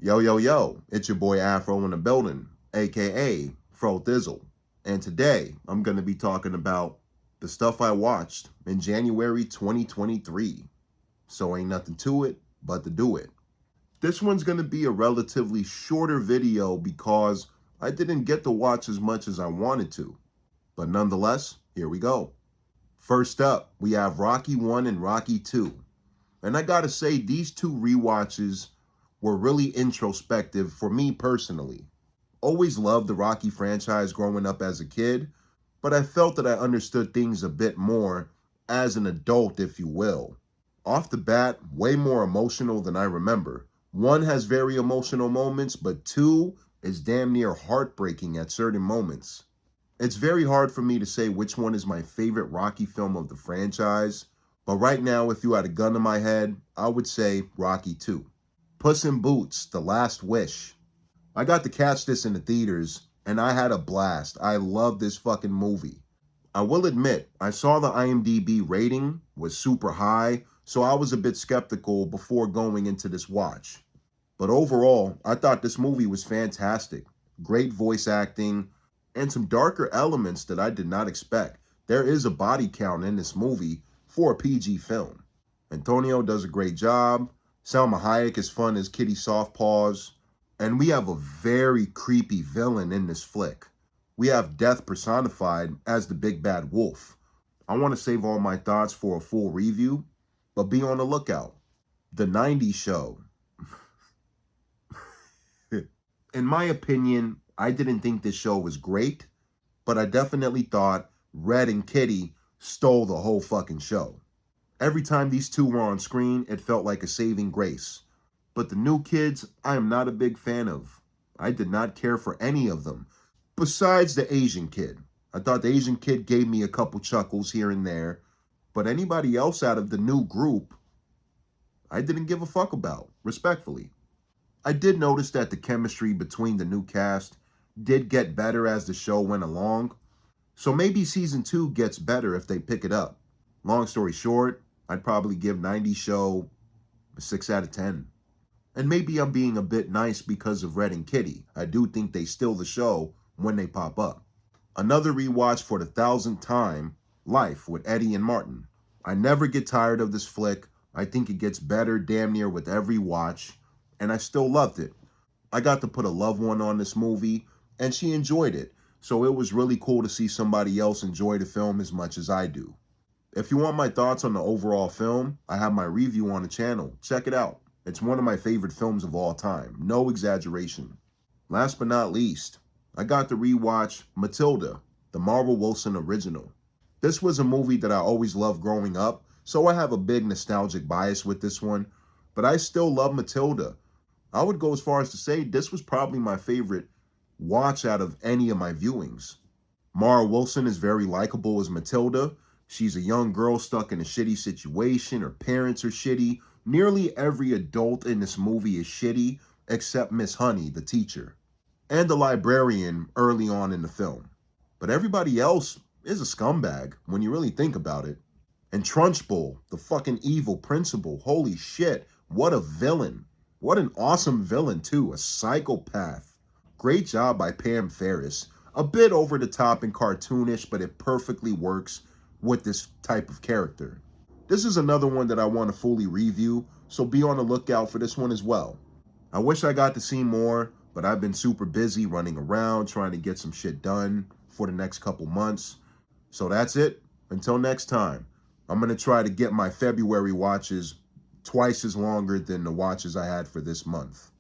Yo, yo, yo, it's your boy Afro in the building, aka FRO Thizzle. And today I'm going to be talking about the stuff I watched in January 2023. So ain't nothing to it but to do it. This one's going to be a relatively shorter video because I didn't get to watch as much as I wanted to. But nonetheless, here we go. First up, we have Rocky 1 and Rocky 2. And I gotta say, these two rewatches were really introspective for me personally. Always loved the Rocky franchise growing up as a kid, but I felt that I understood things a bit more as an adult, if you will. Off the bat, way more emotional than I remember. One has very emotional moments, but two is damn near heartbreaking at certain moments. It's very hard for me to say which one is my favorite Rocky film of the franchise, but right now, if you had a gun to my head, I would say Rocky 2. Puss in Boots, The Last Wish. I got to catch this in the theaters, and I had a blast. I love this fucking movie. I will admit, I saw the IMDb rating was super high, so I was a bit skeptical before going into this watch. But overall, I thought this movie was fantastic. Great voice acting, and some darker elements that I did not expect. There is a body count in this movie for a PG film. Antonio does a great job. Salma Hayek is fun as Kitty Softpaws. And we have a very creepy villain in this flick. We have death personified as the big bad wolf. I want to save all my thoughts for a full review, but be on the lookout. The 90s Show. In my opinion, I didn't think this show was great, but I definitely thought Red and Kitty stole the whole fucking show. Every time these two were on screen, it felt like a saving grace. But the new kids, I am not a big fan of. I did not care for any of them, besides the Asian kid. I thought the Asian kid gave me a couple chuckles here and there, but anybody else out of the new group, I didn't give a fuck about, respectfully. I did notice that the chemistry between the new cast did get better as the show went along, so maybe season 2 gets better if they pick it up. Long story short, I'd probably give 90 Show a 6 out of 10. And maybe I'm being a bit nice because of Red and Kitty. I do think they steal the show when they pop up. Another rewatch for the 1000th time, Life with Eddie and Martin. I never get tired of this flick. I think it gets better damn near with every watch, and I still loved it. I got to put a loved one on this movie, and she enjoyed it, so it was really cool to see somebody else enjoy the film as much as I do. If you want my thoughts on the overall film, I have my review on the channel. Check it out. It's one of my favorite films of all time. No exaggeration. Last but not least, I got to rewatch Matilda, the Marvel Wilson original. This was a movie that I always loved growing up, so I have a big nostalgic bias with this one, but I still love Matilda. I would go as far as to say this was probably my favorite watch out of any of my viewings. Mara Wilson is very likable as Matilda. She's a young girl stuck in a shitty situation. Her parents are shitty. Nearly every adult in this movie is shitty, except Miss Honey, the teacher, and the librarian early on in the film. But everybody else is a scumbag when you really think about it. And Trunchbull, the fucking evil principal, holy shit, what a villain. What an awesome villain too, a psychopath. Great job by Pam Ferris. A bit over the top and cartoonish, but it perfectly works with this type of character. This is another one that I want to fully review, so be on the lookout for this one as well. I wish I got to see more, but I've been super busy running around trying to get some shit done for the next couple months. So that's it. Until next time, I'm going to try to get my February watches twice as longer than the watches I had for this month.